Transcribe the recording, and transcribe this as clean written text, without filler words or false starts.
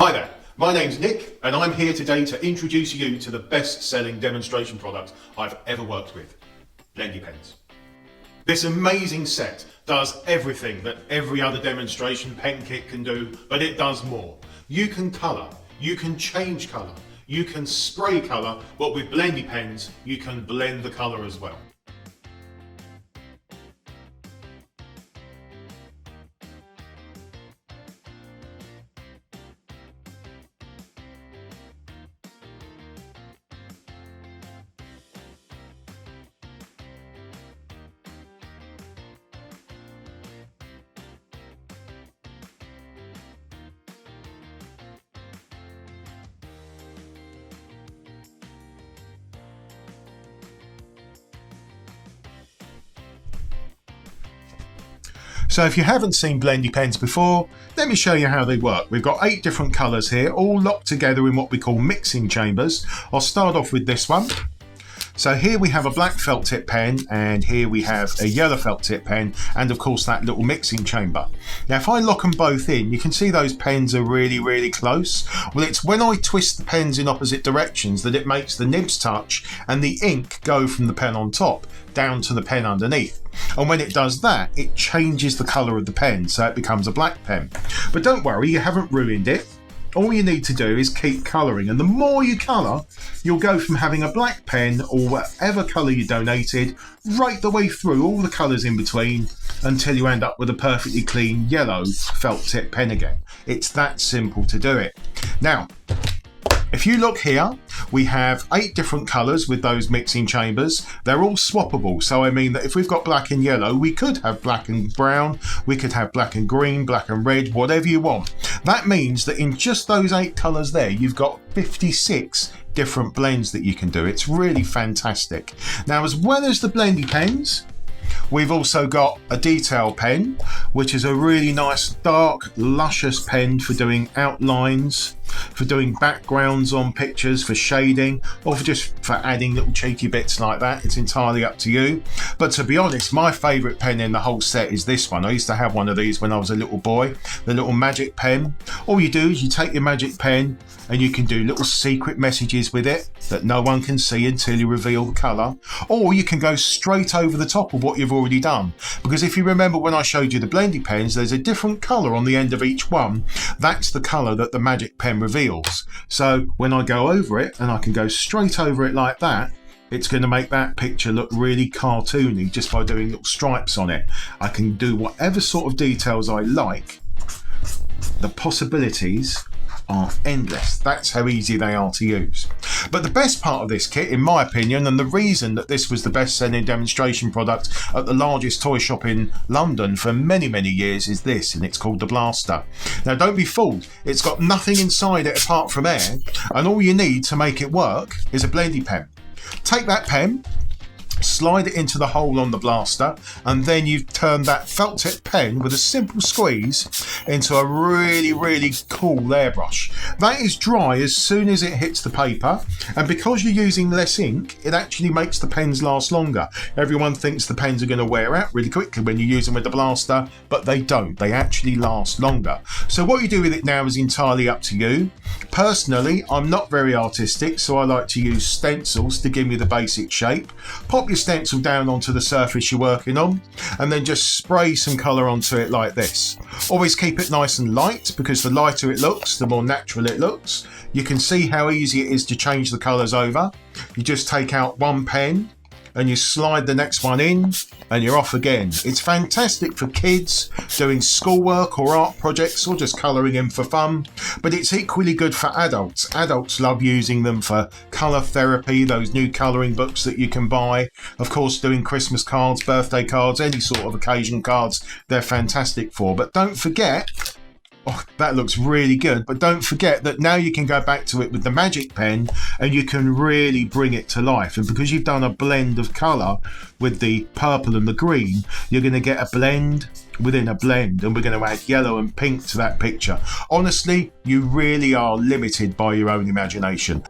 Hi there, my name's Nick and I'm here today to introduce you to the best-selling demonstration product I've ever worked with, BlendyPens. This amazing set does everything that every other demonstration pen kit can do, but it does more. You can colour, you can change colour, you can spray colour, but with BlendyPens you can blend the colour as well. So if you haven't seen BlendyPens before, let me show you how they work. We've got 8 different colours here, all locked together in what we call mixing chambers. I'll start off with this one. So here we have a black felt tip pen, and here we have a yellow felt tip pen, and of course that little mixing chamber. Now if I lock them both in, you can see those pens are really close. Well, it's when I twist the pens in opposite directions that it makes the nibs touch and the ink go from the pen on top down to the pen underneath. And when it does that, it changes the colour of the pen, so it becomes a black pen. But don't worry, you haven't ruined it. All you need to do is keep colouring, and the more you colour, you'll go from having a black pen or whatever colour you donated right the way through all the colours in between until you end up with a perfectly clean yellow felt tip pen again. It's that simple to do it. Now, if you look here, we have 8 different colours with those mixing chambers. They're all swappable, so I mean that if we've got black and yellow, we could have black and brown, we could have black and green, black and red, whatever you want. That means that in just those 8 colours there, you've got 56 different blends that you can do. It's really fantastic. Now, as well as the BlendyPens, we've also got a detail pen, which is a really nice, dark, luscious pen for doing outlines, for doing backgrounds on pictures, for shading, or for adding little cheeky bits like that. It's entirely up to you. But to be honest, my favourite pen in the whole set is this one. I used to have one of these when I was a little boy, the little magic pen. All you do is you take your magic pen and you can do little secret messages with it that no one can see until you reveal the colour. Or you can go straight over the top of what you've already done. Because if you remember when I showed you the BlendyPens, there's a different colour on the end of each one. That's the colour that the magic pen reveals. So when I go over it, and I can go straight over it like that, it's going to make that picture look really cartoony just by doing little stripes on it. I can do whatever sort of details I like. The possibilities are endless. That's how easy they are to use. But the best part of this kit, in my opinion, and the reason that this was the best selling demonstration product at the largest toy shop in London for many years, is this, and it's called the Blasta. Now don't be fooled, it's got nothing inside it apart from air, and all you need to make it work is a BlendyPen. Take that pen, slide it into the hole on the Blasta, and then you've turned that felt tip pen with a simple squeeze into a really cool airbrush. That is dry as soon as it hits the paper, and because you're using less ink, it actually makes the pens last longer. Everyone thinks the pens are going to wear out really quickly when you use them with the Blasta, but they don't. They actually last longer. So what you do with it now is entirely up to you. Personally, I'm not very artistic, so I like to use stencils to give me the basic shape. Pop your stencil down onto the surface you're working on, and then just spray some colour onto it like this. Always keep it nice and light, because the lighter it looks, the more natural it looks. You can see how easy it is to change the colours over. You just take out one pen and you slide the next one in, and you're off again. It's fantastic for kids doing schoolwork or art projects, or just colouring in for fun, but it's equally good for adults. Adults love using them for colour therapy, those new colouring books that you can buy. Of course, doing Christmas cards, birthday cards, any sort of occasion cards, they're fantastic for. But don't forget, oh, that looks really good, but don't forget that now you can go back to it with the magic pen and you can really bring it to life. And because you've done a blend of colour with the purple and the green, you're going to get a blend within a blend, and we're going to add yellow and pink to that picture. Honestly, you really are limited by your own imagination.